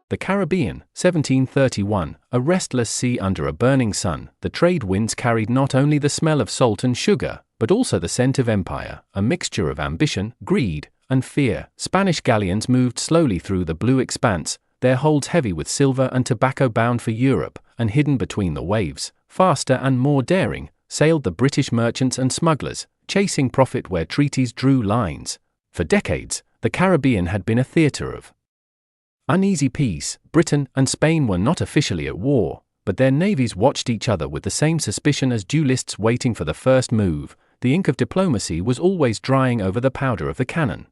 The Caribbean, 1731, a restless sea under a burning sun. The trade winds carried not only the smell of salt and sugar, but also the scent of empire, a mixture of ambition, greed, and fear. Spanish galleons moved slowly through the blue expanse, their holds heavy with silver and tobacco, bound for Europe, and hidden between the waves. Faster and more daring sailed the British merchants and smugglers, chasing profit where treaties drew lines. For decades, the Caribbean had been a theatre of uneasy peace. Britain and Spain were not officially at war, but their navies watched each other with the same suspicion as duelists waiting for the first move. The ink of diplomacy was always drying over the powder of the cannon.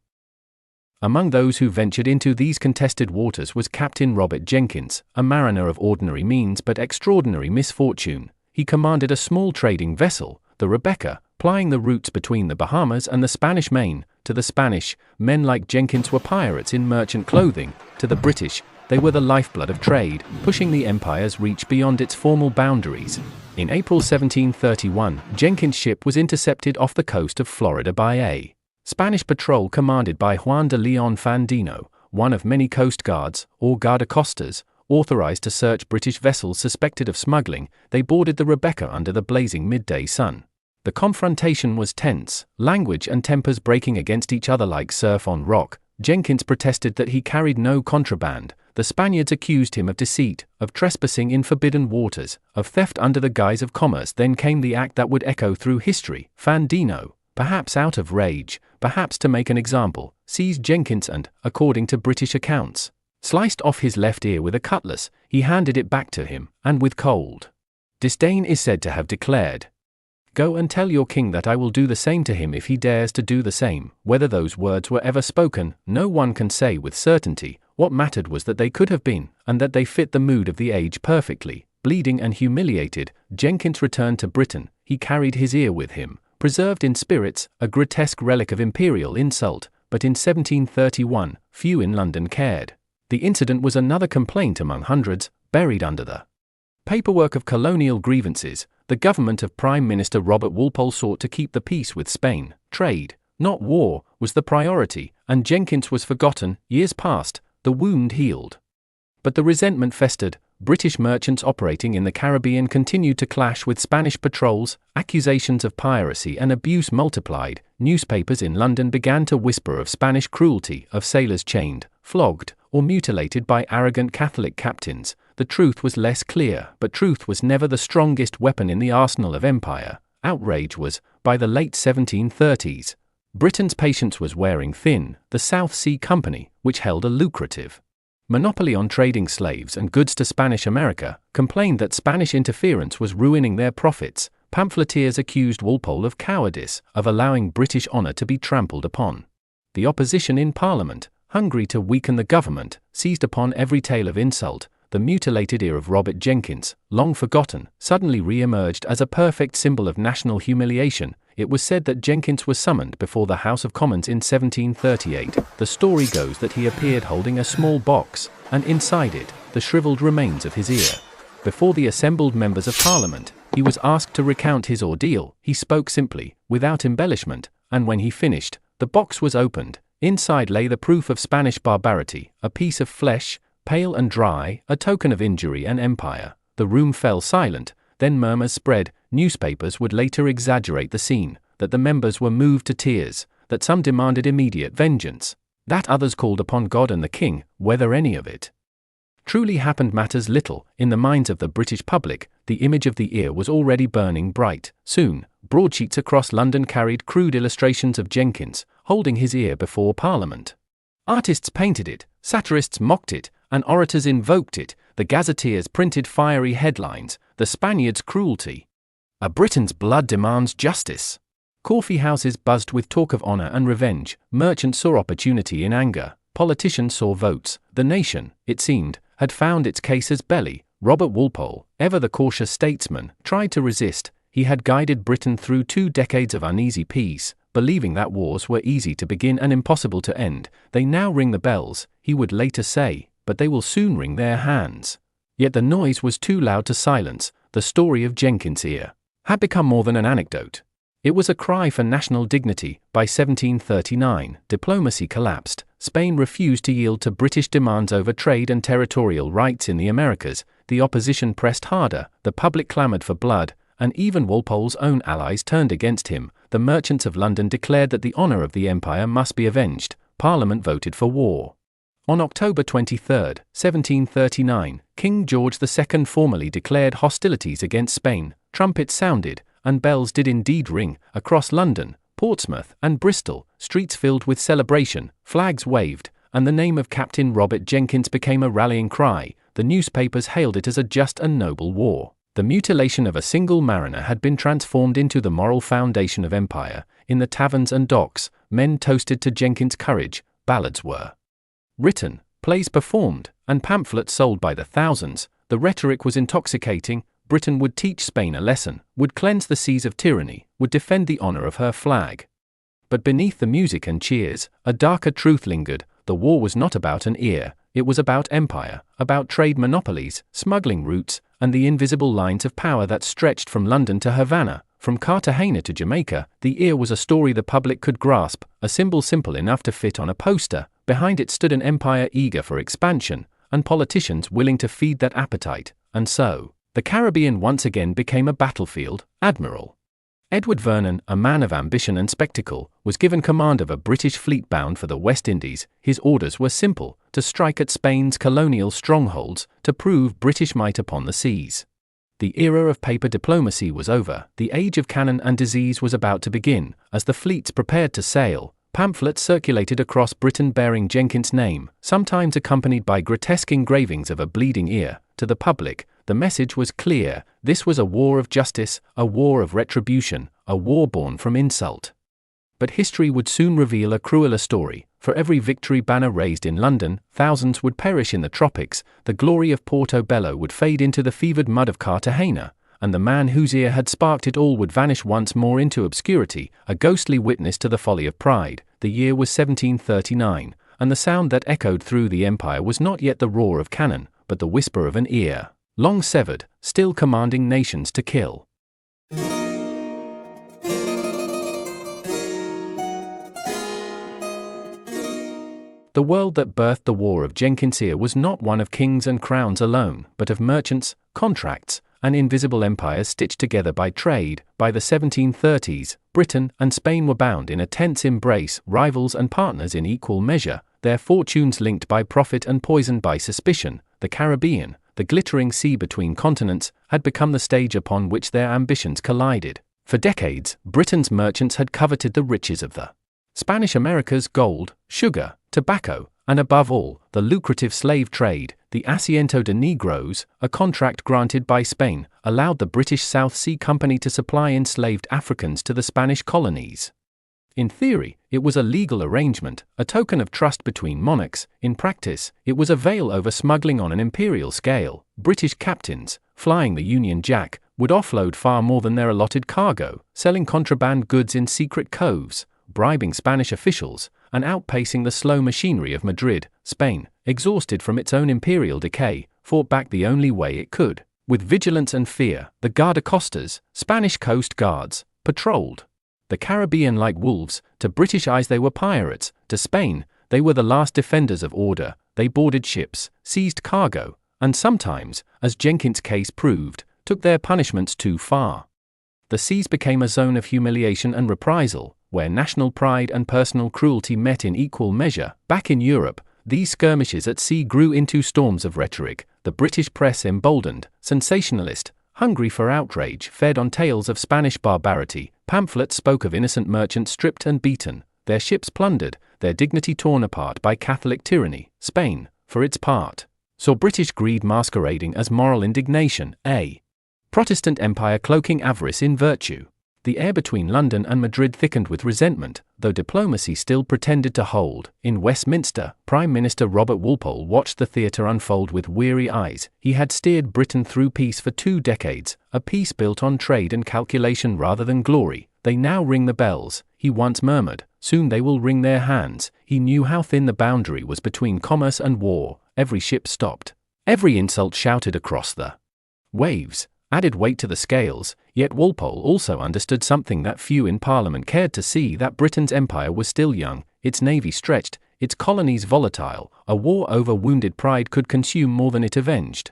Among those who ventured into these contested waters was Captain Robert Jenkins, a mariner of ordinary means but extraordinary misfortune. He commanded a small trading vessel, the Rebecca, plying the routes between the Bahamas and the Spanish Main. To the Spanish, men like Jenkins were pirates in merchant clothing. To the British, they were the lifeblood of trade, pushing the empire's reach beyond its formal boundaries. In April 1731, Jenkins' ship was intercepted off the coast of Florida by a Spanish patrol commanded by Juan de Leon Fandino, one of many coast guards, or guardacostas, authorized to search British vessels suspected of smuggling. They boarded the Rebecca under the blazing midday sun. The confrontation was tense, language and tempers breaking against each other like surf on rock. Jenkins protested that he carried no contraband. The Spaniards accused him of deceit, of trespassing in forbidden waters, of theft under the guise of commerce. Then came the act that would echo through history. Fandino, perhaps out of rage, perhaps to make an example, seized Jenkins and, according to British accounts, sliced off his left ear with a cutlass. He handed it back to him, and with cold disdain is said to have declared, "Go and tell your king that I will do the same to him if he dares to do the same." Whether those words were ever spoken, no one can say with certainty. What mattered was that they could have been, and that they fit the mood of the age perfectly. Bleeding and humiliated, Jenkins returned to Britain. He carried his ear with him, preserved in spirits, a grotesque relic of imperial insult, but in 1731, few in London cared. The incident was another complaint among hundreds, buried under the paperwork of colonial grievances. The government of Prime Minister Robert Walpole sought to keep the peace with Spain. Trade, not war, was the priority, and Jenkins was forgotten. Years passed, the wound healed, but the resentment festered. British merchants operating in the Caribbean continued to clash with Spanish patrols. Accusations of piracy and abuse multiplied. Newspapers in London began to whisper of Spanish cruelty, of sailors chained, flogged, or mutilated by arrogant Catholic captains. The truth was less clear, but truth was never the strongest weapon in the arsenal of empire. Outrage was, by the late 1730s, Britain's patience was wearing thin. The South Sea Company, which held a lucrative monopoly on trading slaves and goods to Spanish America, complained that Spanish interference was ruining their profits. Pamphleteers accused Walpole of cowardice, of allowing British honor to be trampled upon. The opposition in Parliament, hungry to weaken the government, seized upon every tale of insult. The mutilated ear of Robert Jenkins, long forgotten, suddenly re-emerged as a perfect symbol of national humiliation. It was said that Jenkins was summoned before the House of Commons in 1738. The story goes that he appeared holding a small box, and inside it, the shriveled remains of his ear. Before the assembled members of Parliament, he was asked to recount his ordeal. He spoke simply, without embellishment, and when he finished, the box was opened. Inside lay the proof of Spanish barbarity, a piece of flesh, pale and dry, a token of injury and empire. The room fell silent, then murmurs spread. Newspapers would later exaggerate the scene, that the members were moved to tears, that some demanded immediate vengeance, that others called upon God and the King. Whether any of it truly happened matters little. In the minds of the British public, the image of the ear was already burning bright. Soon, broadsheets across London carried crude illustrations of Jenkins, holding his ear before Parliament. Artists painted it, satirists mocked it, and orators invoked it. The gazetteers printed fiery headlines: "The Spaniards' cruelty," "A Britain's blood demands justice." Coffee houses buzzed with talk of honor and revenge. Merchants saw opportunity in anger. Politicians saw votes. The nation, it seemed, had found its casus belli. Robert Walpole, ever the cautious statesman, tried to resist. He had guided Britain through 2 decades of uneasy peace, believing that wars were easy to begin and impossible to end. They now ring the bells, he would later say, but they will soon wring their hands. Yet the noise was too loud to silence. The story of Jenkins' ear had become more than an anecdote. It was a cry for national dignity. By 1739, diplomacy collapsed. Spain refused to yield to British demands over trade and territorial rights in the Americas. The opposition pressed harder, the public clamored for blood, and even Walpole's own allies turned against him. The merchants of London declared that the honor of the empire must be avenged. Parliament voted for war. On October 23, 1739, King George II formally declared hostilities against Spain. Trumpets sounded, and bells did indeed ring, across London, Portsmouth, and Bristol, streets filled with celebration, flags waved, and the name of Captain Robert Jenkins became a rallying cry. The newspapers hailed it as a just and noble war. The mutilation of a single mariner had been transformed into the moral foundation of empire. In the taverns and docks, men toasted to Jenkins' courage, ballads were written, plays performed, and pamphlets sold by the thousands. The rhetoric was intoxicating. Britain would teach Spain a lesson, would cleanse the seas of tyranny, would defend the honor of her flag. But beneath the music and cheers, a darker truth lingered. The war was not about an ear, it was about empire, about trade monopolies, smuggling routes, and the invisible lines of power that stretched from London to Havana, from Cartagena to Jamaica. The ear was a story the public could grasp, a symbol simple enough to fit on a poster. Behind it stood an empire eager for expansion, and politicians willing to feed that appetite. And so, the Caribbean once again became a battlefield. Admiral Edward Vernon, a man of ambition and spectacle, was given command of a British fleet bound for the West Indies. His orders were simple: to strike at Spain's colonial strongholds, to prove British might upon the seas. The era of paper diplomacy was over. The age of cannon and disease was about to begin. As the fleets prepared to sail, pamphlets circulated across Britain bearing Jenkins' name, sometimes accompanied by grotesque engravings of a bleeding ear. To the public, the message was clear: this was a war of justice, a war of retribution, a war born from insult. But history would soon reveal a crueler story. For every victory banner raised in London, thousands would perish in the tropics. The glory of Portobello would fade into the fevered mud of Cartagena, and the man whose ear had sparked it all would vanish once more into obscurity, a ghostly witness to the folly of pride. The year was 1739, and the sound that echoed through the empire was not yet the roar of cannon, but the whisper of an ear, long severed, still commanding nations to kill. The world that birthed the War of Jenkins Ear was not one of kings and crowns alone, but of merchants, contracts, and invisible empires stitched together by trade. By the 1730s, Britain and Spain were bound in a tense embrace, rivals and partners in equal measure, their fortunes linked by profit and poisoned by suspicion. The Caribbean, the glittering sea between continents, had become the stage upon which their ambitions collided. For decades, Britain's merchants had coveted the riches of the Spanish Americas: gold, sugar, tobacco, and above all, the lucrative slave trade. The Asiento de Negros, a contract granted by Spain, allowed the British South Sea Company to supply enslaved Africans to the Spanish colonies. In theory, it was a legal arrangement, a token of trust between monarchs. In practice, it was a veil over smuggling on an imperial scale. British captains, flying the Union Jack, would offload far more than their allotted cargo, selling contraband goods in secret coves, bribing Spanish officials, and outpacing the slow machinery of Madrid. Spain, exhausted from its own imperial decay, fought back the only way it could. With vigilance and fear, the guardacostas, Spanish coast guards, patrolled the Caribbean like wolves. To British eyes they were pirates, to Spain, they were the last defenders of order. They boarded ships, seized cargo, and sometimes, as Jenkins' case proved, took their punishments too far. The seas became a zone of humiliation and reprisal, where national pride and personal cruelty met in equal measure. Back in Europe, these skirmishes at sea grew into storms of rhetoric. The British press, emboldened, sensationalist, hungry for outrage, fed on tales of Spanish barbarity. Pamphlets spoke of innocent merchants stripped and beaten, their ships plundered, their dignity torn apart by Catholic tyranny. Spain, for its part, saw British greed masquerading as moral indignation, a Protestant empire cloaking avarice in virtue. The air between London and Madrid thickened with resentment, though diplomacy still pretended to hold. In Westminster, Prime Minister Robert Walpole watched the theatre unfold with weary eyes. He had steered Britain through peace for 2 decades, a peace built on trade and calculation rather than glory. They now ring the bells, he once murmured, soon they will wring their hands. He knew how thin the boundary was between commerce and war. Every ship stopped. Every insult shouted across the waves added weight to the scales. Yet Walpole also understood something that few in Parliament cared to see, that Britain's empire was still young, its navy stretched, its colonies volatile, a war over wounded pride could consume more than it avenged.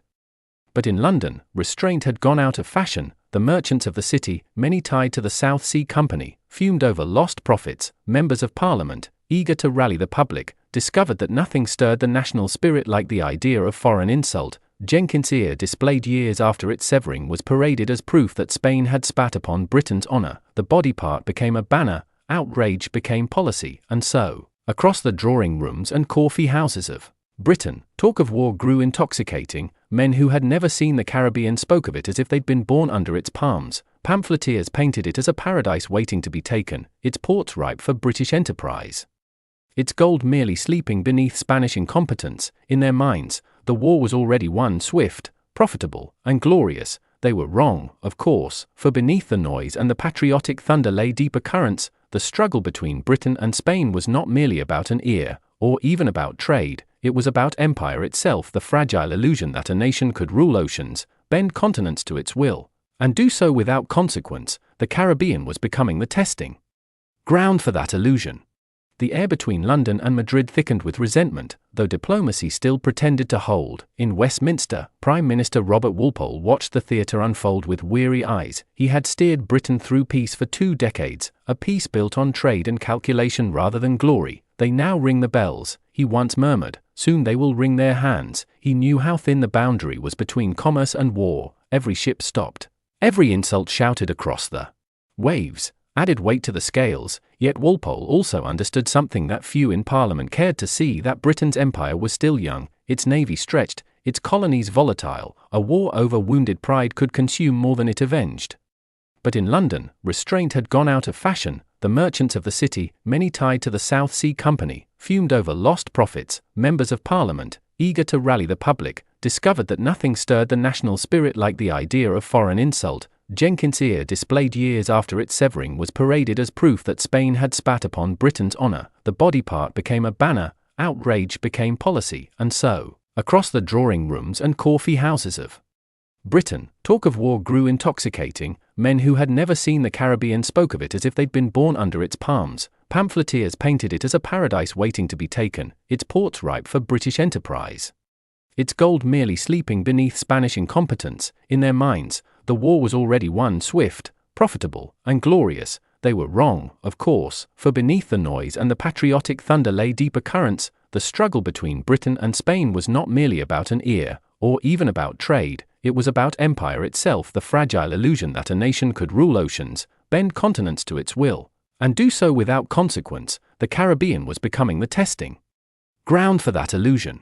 But in London, restraint had gone out of fashion. The merchants of the city, many tied to the South Sea Company, fumed over lost profits. Members of Parliament, eager to rally the public, discovered that nothing stirred the national spirit like the idea of foreign insult. Jenkins Ear, displayed years after its severing, was paraded as proof that Spain had spat upon Britain's honour. The body part became a banner, outrage became policy, and so, across the drawing rooms and coffee houses of Britain, talk of war grew intoxicating. Men who had never seen the Caribbean spoke of it as if they'd been born under its palms. Pamphleteers painted it as a paradise waiting to be taken, its ports ripe for British enterprise, its gold merely sleeping beneath Spanish incompetence. In their minds, the war was already won, swift, profitable, and glorious. They were wrong, of course, for beneath the noise and the patriotic thunder lay deeper currents. The struggle between Britain and Spain was not merely about an ear, or even about trade. It was about empire itself, the fragile illusion that a nation could rule oceans, bend continents to its will, and do so without consequence. The Caribbean was becoming the testing ground for that illusion. The air between London and Madrid thickened with resentment, though diplomacy still pretended to hold. In Westminster, Prime Minister Robert Walpole watched the theatre unfold with weary eyes. He had steered Britain through peace for 2 decades, a peace built on trade and calculation rather than glory. They now ring the bells, he once murmured, soon they will wring their hands. He knew how thin the boundary was between commerce and war. Every ship stopped, every insult shouted across the waves, added weight to the scales. Yet Walpole also understood something that few in Parliament cared to see, that Britain's empire was still young, its navy stretched, its colonies volatile. A war over wounded pride could consume more than it avenged. But in London, restraint had gone out of fashion. The merchants of the city, many tied to the South Sea Company, fumed over lost profits. Members of Parliament, eager to rally the public, discovered that nothing stirred the national spirit like the idea of foreign insult. Jenkins Ear, displayed years after its severing, was paraded as proof that Spain had spat upon Britain's honour. The body part became a banner, outrage became policy, and so, across the drawing rooms and coffee houses of Britain, talk of war grew intoxicating. Men who had never seen the Caribbean spoke of it as if they'd been born under its palms. Pamphleteers painted it as a paradise waiting to be taken, its ports ripe for British enterprise, its gold merely sleeping beneath Spanish incompetence. In their minds, the war was already won, swift, profitable, and glorious. They were wrong, of course, for beneath the noise and the patriotic thunder lay deeper currents. The struggle between Britain and Spain was not merely about an ear, or even about trade. It was about empire itself, the fragile illusion that a nation could rule oceans, bend continents to its will, and do so without consequence. The Caribbean was becoming the testing ground for that illusion.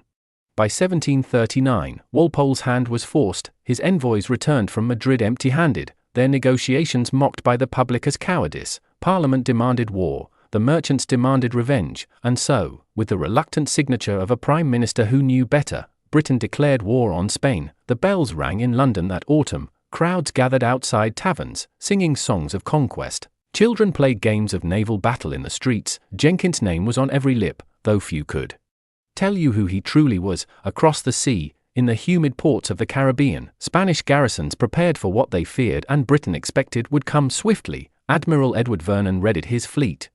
By 1739, Walpole's hand was forced. His envoys returned from Madrid empty-handed, their negotiations mocked by the public as cowardice. Parliament demanded war, the merchants demanded revenge, and so, with the reluctant signature of a prime minister who knew better, Britain declared war on Spain. The bells rang in London that autumn. Crowds gathered outside taverns, singing songs of conquest. Children played games of naval battle in the streets. Jenkins' name was on every lip, though few could tell you who he truly was. Across the sea, in the humid ports of the Caribbean, Spanish garrisons prepared for what they feared and Britain expected would come swiftly. Admiral Edward Vernon readied his fleet,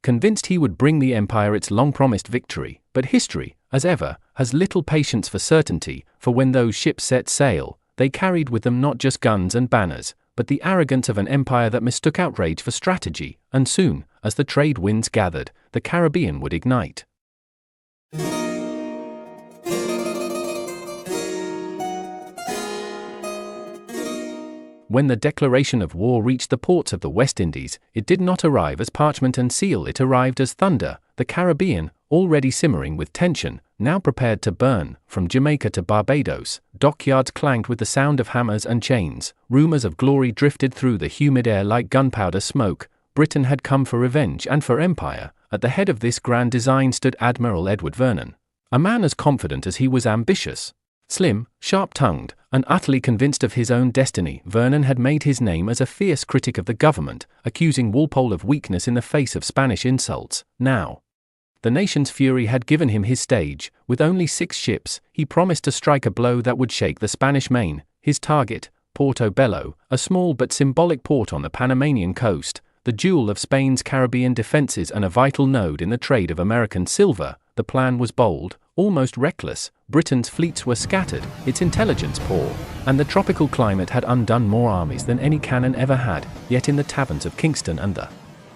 convinced he would bring the empire its long-promised victory. But history, as ever, has little patience for certainty, for when those ships set sail, they carried with them not just guns and banners, but the arrogance of an empire that mistook outrage for strategy, and soon, as the trade winds gathered, the Caribbean would ignite. When the declaration of war reached the ports of the West Indies, it did not arrive as parchment and seal, it arrived as thunder. The Caribbean, already simmering with tension, now prepared to burn. From Jamaica to Barbados, dockyards clanged with the sound of hammers and chains. Rumors of glory drifted through the humid air like gunpowder smoke. Britain had come for revenge and for empire. At the head of this grand design stood Admiral Edward Vernon, a man as confident as he was ambitious. Slim, sharp-tongued, and utterly convinced of his own destiny, Vernon had made his name as a fierce critic of the government, accusing Walpole of weakness in the face of Spanish insults. Now, the nation's fury had given him his stage. With only 6 ships, he promised to strike a blow that would shake the Spanish main. His target, Porto Bello, a small but symbolic port on the Panamanian coast, the jewel of Spain's Caribbean defenses and a vital node in the trade of American silver. The plan was bold, almost reckless. Britain's fleets were scattered, its intelligence poor, and the tropical climate had undone more armies than any cannon ever had. Yet in the taverns of Kingston and the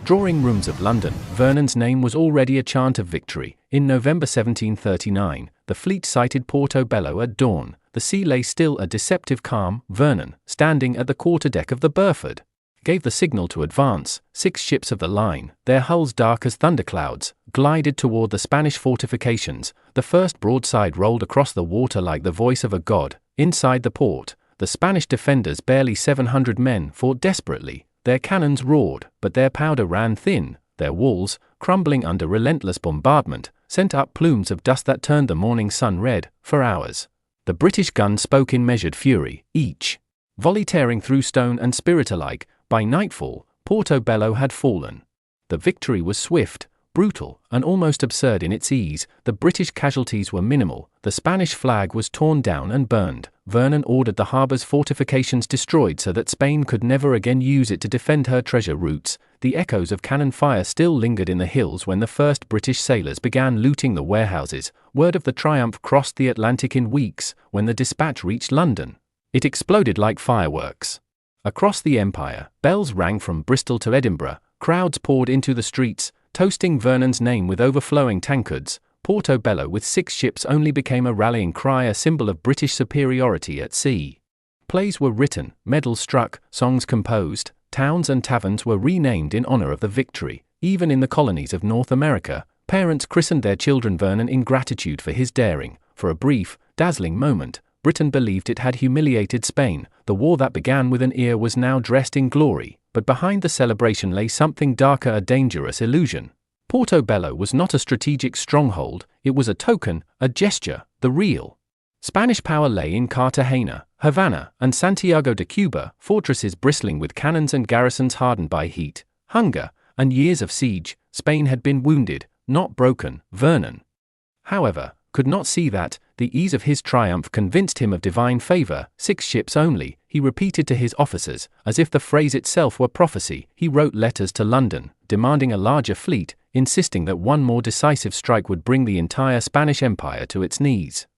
drawing rooms of London, Vernon's name was already a chant of victory. In November 1739, the fleet sighted Portobello at dawn. The sea lay still, a deceptive calm. Vernon, standing at the quarterdeck of the Burford, gave the signal to advance. 6 ships of the line, their hulls dark as thunderclouds, glided toward the Spanish fortifications. The first broadside rolled across the water like the voice of a god. Inside the port, the Spanish defenders, barely 700 men, fought desperately. Their cannons roared, but their powder ran thin. Their walls, crumbling under relentless bombardment, sent up plumes of dust that turned the morning sun red. For hours, the British guns spoke in measured fury, each volley tearing through stone and spirit alike. By nightfall, Portobello had fallen. The victory was swift, brutal, and almost absurd in its ease. The British casualties were minimal. The Spanish flag was torn down and burned. Vernon ordered the harbor's fortifications destroyed so that Spain could never again use it to defend her treasure routes. The echoes of cannon fire still lingered in the hills when the first British sailors began looting the warehouses. Word of the triumph crossed the Atlantic in weeks. When the dispatch reached London, it exploded like fireworks. Across the empire, bells rang from Bristol to Edinburgh. Crowds poured into the streets, toasting Vernon's name with overflowing tankards. Portobello with 6 ships only became a rallying cry, a symbol of British superiority at sea. Plays were written, medals struck, songs composed, towns and taverns were renamed in honor of the victory. Even in the colonies of North America, parents christened their children Vernon in gratitude for his daring. For a brief, dazzling moment, Britain believed it had humiliated Spain. The war that began with an ear was now dressed in glory, but behind the celebration lay something darker, a dangerous illusion. Portobello was not a strategic stronghold, it was a token, a gesture. The real Spanish power lay in Cartagena, Havana, and Santiago de Cuba, fortresses bristling with cannons and garrisons hardened by heat, hunger, and years of siege. Spain had been wounded, not broken. Vernon, however, could not see that. The ease of his triumph convinced him of divine favor. 6 ships only, he repeated to his officers, as if the phrase itself were prophecy. He wrote letters to London, demanding a larger fleet, insisting that one more decisive strike would bring the entire Spanish Empire to its knees.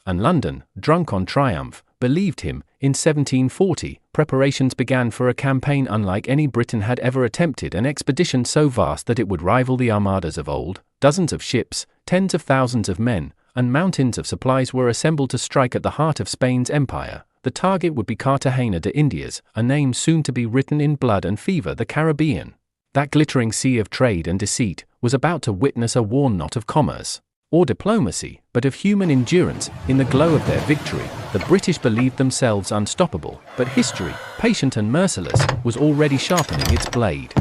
And London, drunk on triumph, believed him. In 1740, preparations began for a campaign unlike any Britain had ever attempted, an expedition so vast that it would rival the armadas of old. Dozens of ships, tens of thousands of men, and mountains of supplies were assembled to strike at the heart of Spain's empire. The target would be Cartagena de Indias, a name soon to be written in blood and fever. The Caribbean, that glittering sea of trade and deceit, was about to witness a war not of commerce or diplomacy, but of human endurance. In the glow of their victory, the British believed themselves unstoppable, but history, patient and merciless, was already sharpening its blade.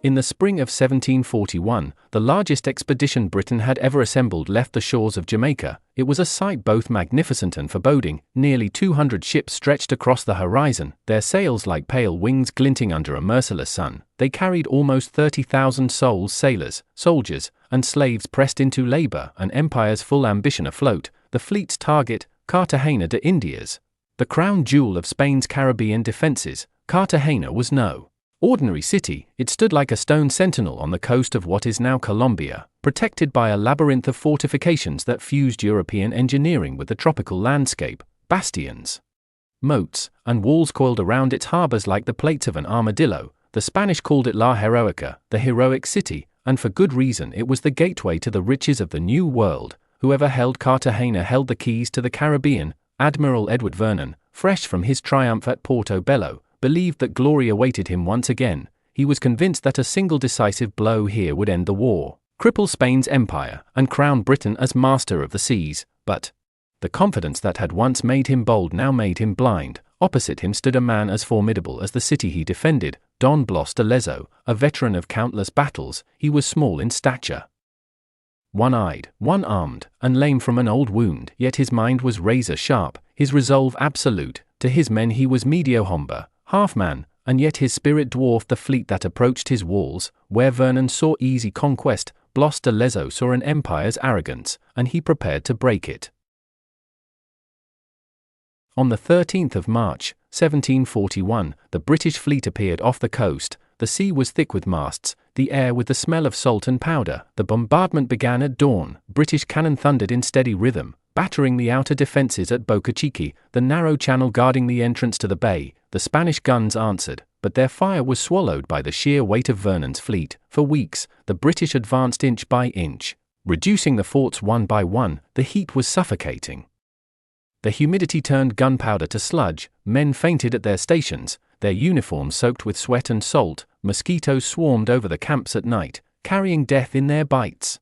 In the spring of 1741, the largest expedition Britain had ever assembled left the shores of Jamaica. It was a sight both magnificent and foreboding. Nearly 200 ships stretched across the horizon, their sails like pale wings glinting under a merciless sun. They carried almost 30,000 souls, sailors, soldiers, and slaves pressed into labor, an empire's full ambition afloat. The fleet's target, Cartagena de Indias, the crown jewel of Spain's Caribbean defenses. Cartagena was no ordinary city. It stood like a stone sentinel on the coast of what is now Colombia, protected by a labyrinth of fortifications that fused European engineering with the tropical landscape. Bastions, moats, and walls coiled around its harbors like the plates of an armadillo. The Spanish called it La Heroica, the heroic city, and for good reason. It was the gateway to the riches of the New World. Whoever held Cartagena held the keys to the Caribbean. Admiral Edward Vernon, fresh from his triumph at Portobello, believed that glory awaited him once again. He was convinced that a single decisive blow here would end the war, cripple Spain's empire, and crown Britain as master of the seas. But the confidence that had once made him bold now made him blind. Opposite him stood a man as formidable as the city he defended, Don Blas de Lezo, a veteran of countless battles. He was small in stature, one-eyed, one-armed, and lame from an old wound, yet his mind was razor-sharp, his resolve absolute. To his men he was medio-hombre, half-man, and yet his spirit dwarfed the fleet that approached his walls. Where Vernon saw easy conquest, Blas de Lezo saw an empire's arrogance, and he prepared to break it. On the 13th of March, 1741, the British fleet appeared off the coast. The sea was thick with masts, the air with the smell of salt and powder. The bombardment began at dawn. British cannon thundered in steady rhythm, battering the outer defences at Boca Chica, the narrow channel guarding the entrance to the bay. The Spanish guns answered, but their fire was swallowed by the sheer weight of Vernon's fleet. For weeks, the British advanced inch by inch, reducing the forts one by one. The heat was suffocating. The humidity turned gunpowder to sludge. Men fainted at their stations, their uniforms soaked with sweat and salt. Mosquitoes swarmed over the camps at night, carrying death in their bites.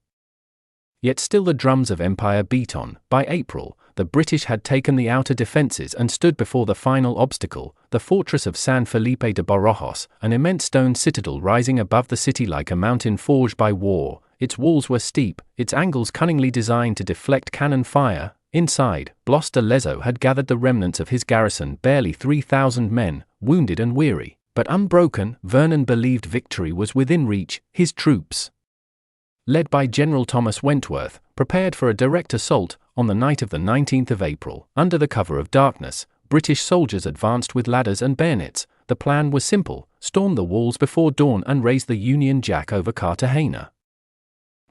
Yet still the drums of empire beat on. By April, the British had taken the outer defences and stood before the final obstacle, the fortress of San Felipe de Borojos, an immense stone citadel rising above the city like a mountain forged by war. Its walls were steep, its angles cunningly designed to deflect cannon fire. Inside, Blas de Lezo had gathered the remnants of his garrison, barely 3,000 men, wounded and weary, but unbroken. Vernon believed victory was within reach. His troops, led by General Thomas Wentworth, prepared for a direct assault. On the night of the 19th of April, under the cover of darkness, British soldiers advanced with ladders and bayonets. The plan was simple: storm the walls before dawn and raise the Union Jack over Cartagena.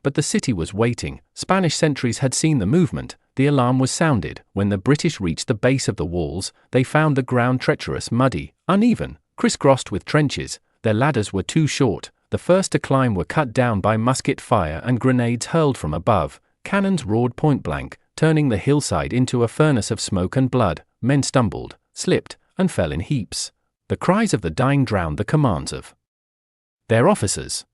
But the city was waiting. Spanish sentries had seen the movement. The alarm was sounded. When the British reached the base of the walls, they found the ground treacherous, muddy, uneven, crisscrossed with trenches. Their ladders were too short. The first to climb were cut down by musket fire and grenades hurled from above. Cannons roared point blank, turning the hillside into a furnace of smoke and blood. Men stumbled, slipped, and fell in heaps. The cries of the dying drowned the commands of their officers.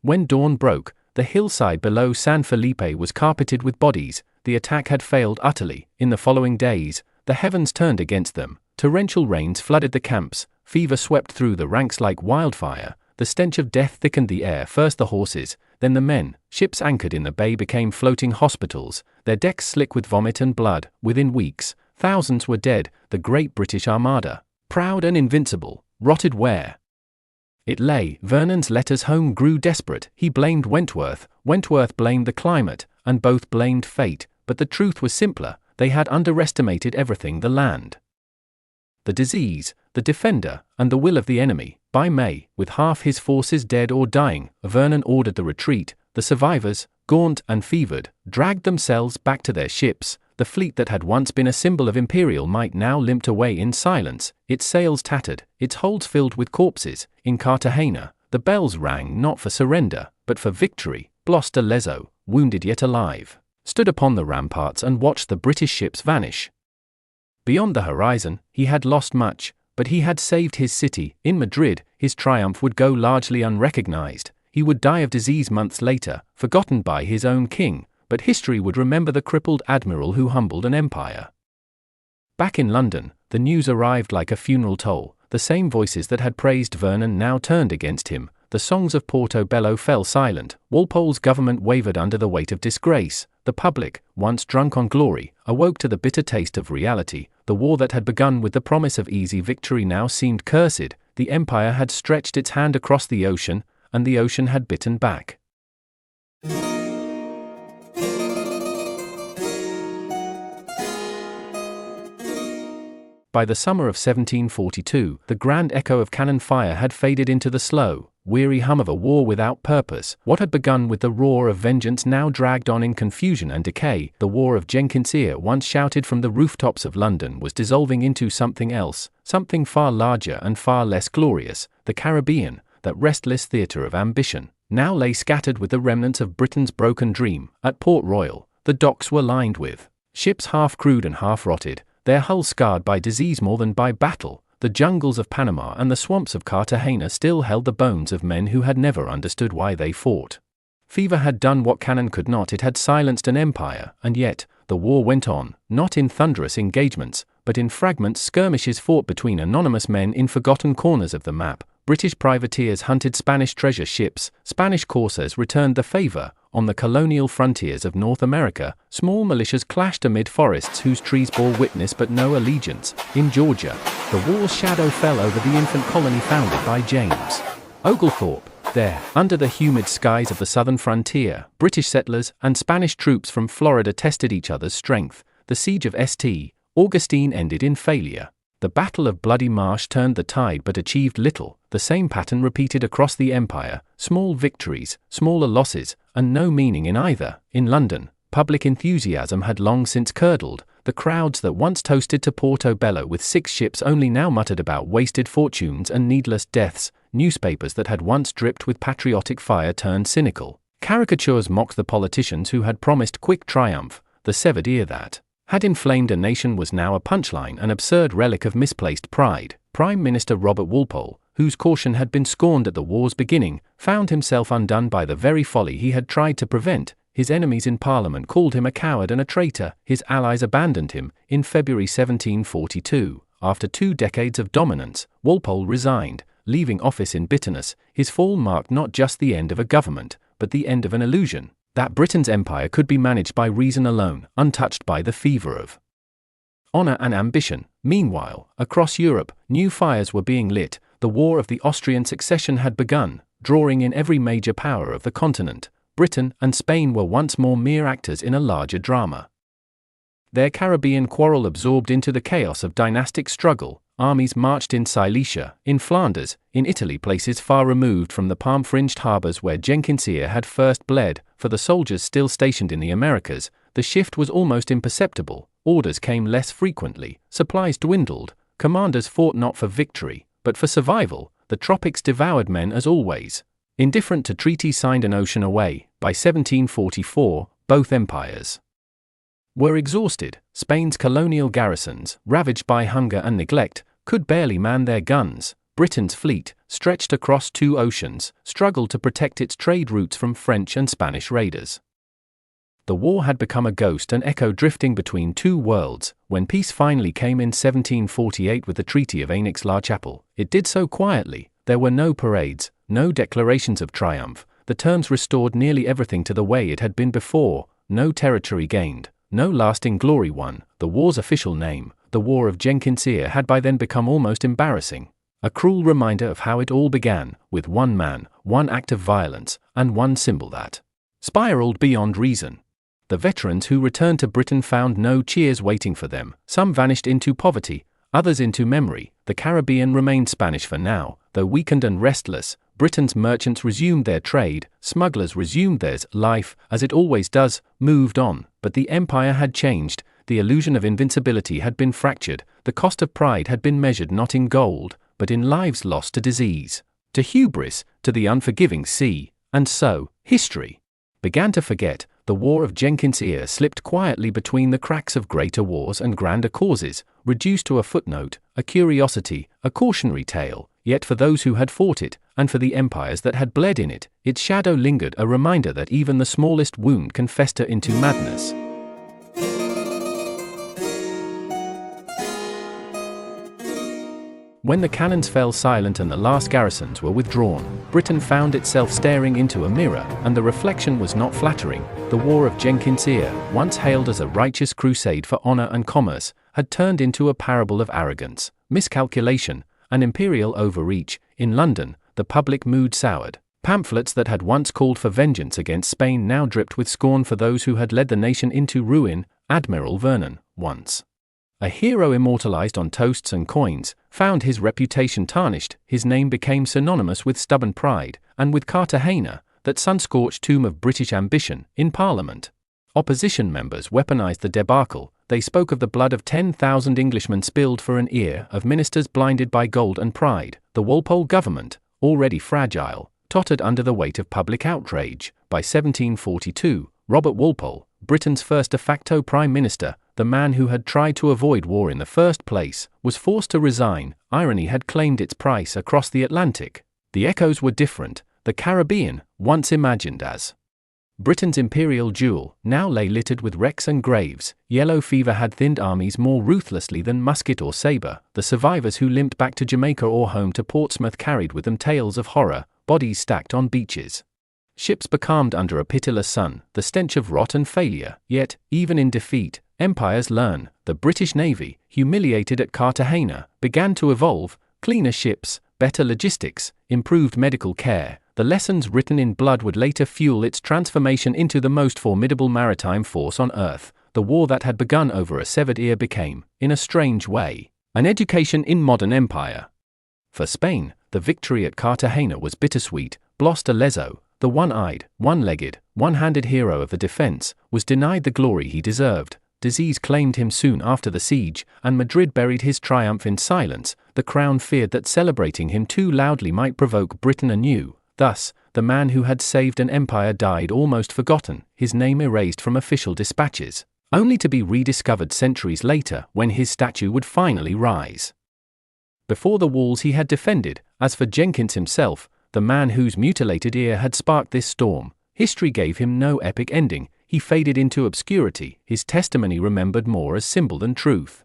When dawn broke, the hillside below San Felipe was carpeted with bodies. The attack had failed utterly. In the following days, the heavens turned against them. Torrential rains flooded the camps. Fever swept through the ranks like wildfire. The stench of death thickened the air. First the horses, then the men. Ships anchored in the bay became floating hospitals, their decks slick with vomit and blood. Within weeks, thousands were dead. The great British Armada, proud and invincible, rotted where it lay. Vernon's letters home grew desperate. He blamed Wentworth, Wentworth blamed the climate, and both blamed fate. But the truth was simpler: they had underestimated everything: the land, the disease, the defender, and the will of the enemy. By May, with half his forces dead or dying, Vernon ordered the retreat. The survivors, gaunt and fevered, dragged themselves back to their ships. The fleet that had once been a symbol of imperial might now limped away in silence, its sails tattered, its holds filled with corpses. In Cartagena, the bells rang not for surrender, but for victory. Blas de Lezo, wounded yet alive, stood upon the ramparts and watched the British ships vanish. Beyond the horizon, he had lost much, but he had saved his city. In Madrid, his triumph would go largely unrecognized. He would die of disease months later, forgotten by his own king, but history would remember the crippled admiral who humbled an empire. Back in London, the news arrived like a funeral toll. The same voices that had praised Vernon now turned against him. The songs of Portobello fell silent. Walpole's government wavered under the weight of disgrace. The public, once drunk on glory, awoke to the bitter taste of reality. The war that had begun with the promise of easy victory now seemed cursed. The empire had stretched its hand across the ocean, and the ocean had bitten back. By the summer of 1742, the grand echo of cannon fire had faded into the slow, weary hum of a war without purpose. What had begun with the roar of vengeance now dragged on in confusion and decay. The War of Jenkins Ear, once shouted from the rooftops of London, was dissolving into something else, something far larger and far less glorious. The Caribbean, that restless theatre of ambition, now lay scattered with the remnants of Britain's broken dream. At Port Royal, the docks were lined with ships half crewed and half rotted, their hulls scarred by disease more than by battle. The jungles of Panama and the swamps of Cartagena still held the bones of men who had never understood why they fought. Fever had done what cannon could not. It had silenced an empire, and yet the war went on, not in thunderous engagements, but in fragments. Skirmishes fought between anonymous men in forgotten corners of the map. British privateers hunted Spanish treasure ships. Spanish corsairs returned the favor. On the colonial frontiers of North America, small militias clashed amid forests whose trees bore witness but no allegiance. In Georgia, the war's shadow fell over the infant colony founded by James Oglethorpe. There, under the humid skies of the southern frontier, British settlers and Spanish troops from Florida tested each other's strength. The siege of St. Augustine ended in failure. The Battle of Bloody Marsh turned the tide but achieved little. The same pattern repeated across the empire: small victories, smaller losses, and no meaning in either. In London, public enthusiasm had long since curdled. The crowds that once toasted to Portobello with 6 ships only now muttered about wasted fortunes and needless deaths. Newspapers that had once dripped with patriotic fire turned cynical. Caricatures mocked the politicians who had promised quick triumph. The severed ear that had inflamed a nation was now a punchline, an absurd relic of misplaced pride. Prime Minister Robert Walpole, whose caution had been scorned at the war's beginning, found himself undone by the very folly he had tried to prevent. His enemies in Parliament called him a coward and a traitor. His allies abandoned him. In February 1742, after 2 decades of dominance, Walpole resigned, leaving office in bitterness. His fall marked not just the end of a government, but the end of an illusion that Britain's empire could be managed by reason alone, untouched by the fever of honor and ambition. Meanwhile, across Europe, new fires were being lit. The War of the Austrian Succession had begun, drawing in every major power of the continent. Britain and Spain were once more mere actors in a larger drama. Their Caribbean quarrel absorbed into the chaos of dynastic struggle. Armies marched in Silesia, in Flanders, in Italy, places far removed from the palm-fringed harbors where Jenkins Ear had first bled. For the soldiers still stationed in the Americas, the shift was almost imperceptible. Orders came less frequently, supplies dwindled, commanders fought not for victory, but for survival. The tropics devoured men as always. Indifferent to treaties signed an ocean away, by 1744, both empires were exhausted. Spain's colonial garrisons, ravaged by hunger and neglect, could barely man their guns. Britain's fleet, stretched across 2 oceans, struggled to protect its trade routes from French and Spanish raiders. The war had become a ghost, an echo drifting between 2 worlds. When peace finally came in 1748 with the Treaty of Aix-la-Chapelle, it did so quietly. There were no parades, no declarations of triumph. The terms restored nearly everything to the way it had been before. No territory gained, no lasting glory won. The war's official name, the War of Jenkins Ear, had by then become almost embarrassing. A cruel reminder of how it all began, with one man, one act of violence, and one symbol that spiraled beyond reason. The veterans who returned to Britain found no cheers waiting for them. Some vanished into poverty, others into memory. The Caribbean remained Spanish for now, though weakened and restless. Britain's merchants resumed their trade, smugglers resumed theirs. Life, as it always does, moved on, but the empire had changed. The illusion of invincibility had been fractured. The cost of pride had been measured not in gold, but in lives lost to disease, to hubris, to the unforgiving sea. And so, history began to forget. The War of Jenkins Ear slipped quietly between the cracks of greater wars and grander causes, reduced to a footnote, a curiosity, a cautionary tale. Yet for those who had fought it, and for the empires that had bled in it, its shadow lingered, a reminder that even the smallest wound can fester into madness. When the cannons fell silent and the last garrisons were withdrawn, Britain found itself staring into a mirror, and the reflection was not flattering. The War of Jenkins Ear, once hailed as a righteous crusade for honor and commerce, had turned into a parable of arrogance, miscalculation, and imperial overreach. In London, the public mood soured. Pamphlets that had once called for vengeance against Spain now dripped with scorn for those who had led the nation into ruin. Admiral Vernon, once a hero immortalized on toasts and coins, found his reputation tarnished. His name became synonymous with stubborn pride, and with Cartagena, that sun-scorched tomb of British ambition. In Parliament, opposition members weaponized the debacle. They spoke of the blood of 10,000 Englishmen spilled for an ear, of ministers blinded by gold and pride. The Walpole government, already fragile, tottered under the weight of public outrage. By 1742, Robert Walpole, Britain's first de facto prime minister, the man who had tried to avoid war in the first place, was forced to resign. Irony had claimed its price across the Atlantic. The echoes were different. The Caribbean, once imagined as Britain's imperial jewel, now lay littered with wrecks and graves. Yellow fever had thinned armies more ruthlessly than musket or saber. The survivors who limped back to Jamaica or home to Portsmouth carried with them tales of horror, bodies stacked on beaches, ships becalmed under a pitiless sun, the stench of rot and failure. Yet, even in defeat, empires learn. The British Navy, humiliated at Cartagena, began to evolve. Cleaner ships, better logistics, improved medical care. The lessons written in blood would later fuel its transformation into the most formidable maritime force on Earth. the war that had begun over a severed ear became, in a strange way, an education in modern empire. For Spain, the victory at Cartagena was bittersweet. Blas de Lezo, the one-eyed, one-legged, one-handed hero of the defense, was denied the glory he deserved. Disease claimed him soon after the siege, and Madrid buried his triumph in silence. The crown feared that celebrating him too loudly might provoke Britain anew. Thus, the man who had saved an empire died almost forgotten, his name erased from official dispatches, only to be rediscovered centuries later when his statue would finally rise before the walls he had defended. As for Jenkins himself, the man whose mutilated ear had sparked this storm, history gave him no epic ending. He faded into obscurity, his testimony remembered more as symbol than truth.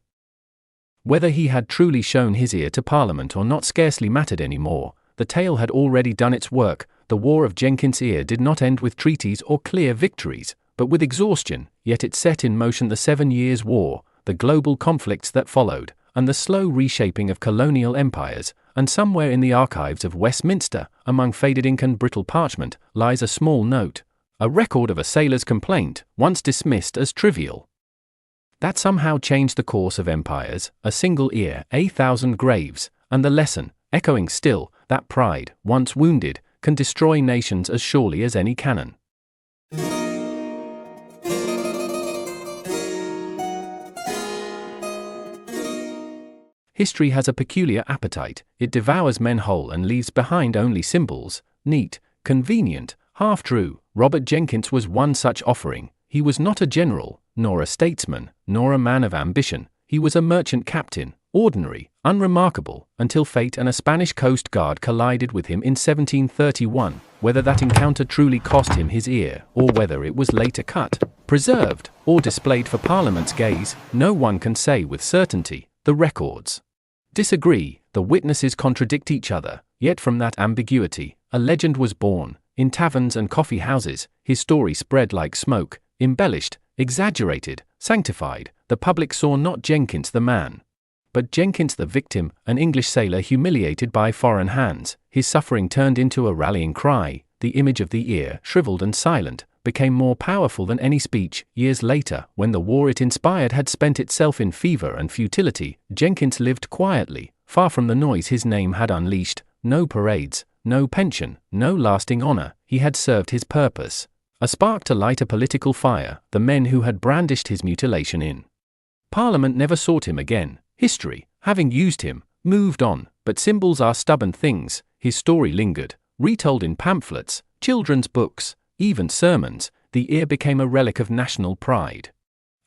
Whether he had truly shown his ear to Parliament or not scarcely mattered anymore. The tale had already done its work. The War of Jenkins Ear did not end with treaties or clear victories, but with exhaustion, yet it set in motion the 7 Years' War, the global conflicts that followed, and the slow reshaping of colonial empires. And somewhere in the archives of Westminster, among faded ink and brittle parchment, lies a small note, a record of a sailor's complaint, once dismissed as trivial, that somehow changed the course of empires. A single ear, 1,000 graves, and the lesson, echoing still, that pride, once wounded, can destroy nations as surely as any cannon. History has a peculiar appetite. It devours men whole and leaves behind only symbols, neat, convenient, half-true. Robert Jenkins was one such offering. He was not a general, nor a statesman, nor a man of ambition. He was a merchant captain, ordinary, unremarkable, until fate and a Spanish coast guard collided with him in 1731. Whether that encounter truly cost him his ear, or whether it was later cut, preserved, or displayed for Parliament's gaze, no one can say with certainty. The records disagree, the witnesses contradict each other, yet from that ambiguity, a legend was born. In taverns and coffee houses, his story spread like smoke, embellished, exaggerated, sanctified. The public saw not Jenkins the man, but Jenkins the victim, an English sailor humiliated by foreign hands. His suffering turned into a rallying cry. The image of the ear, shriveled and silent, became more powerful than any speech. Years later, when the war it inspired had spent itself in fever and futility, Jenkins lived quietly, far from the noise his name had unleashed. No parades, no pension, no lasting honor. He had served his purpose, a spark to light a political fire. The men who had brandished his mutilation in Parliament never sought him again. History, having used him, moved on, but symbols are stubborn things. His story lingered, retold in pamphlets, children's books, even sermons. The ear became a relic of national pride.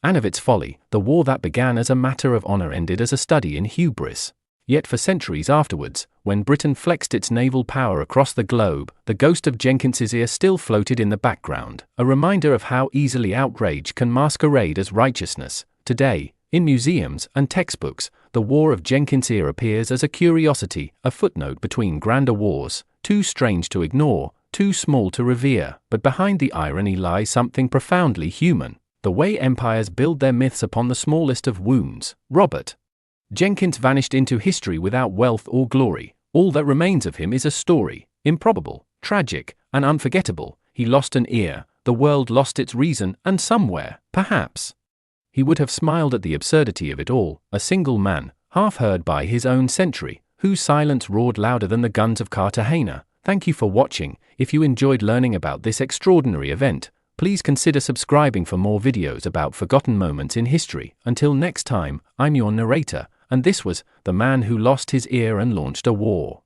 And of its folly, the war that began as a matter of honor ended as a study in hubris. Yet for centuries afterwards, when Britain flexed its naval power across the globe, the ghost of Jenkins's ear still floated in the background, a reminder of how easily outrage can masquerade as righteousness. Today, in museums and textbooks, the War of Jenkins Ear appears as a curiosity, a footnote between grander wars, too strange to ignore, too small to revere. But behind the irony lies something profoundly human, the way empires build their myths upon the smallest of wounds. Robert Jenkins vanished into history without wealth or glory. All that remains of him is a story, improbable, tragic, and unforgettable. He lost an ear, the world lost its reason, and somewhere, perhaps, he would have smiled at the absurdity of it all. A single man, half heard by his own century, whose silence roared louder than the guns of Cartagena. Thank you for watching. If you enjoyed learning about this extraordinary event, please consider subscribing for more videos about forgotten moments in history. Until next time, I'm your narrator, and this was The Man Who Lost His Ear and Launched a War.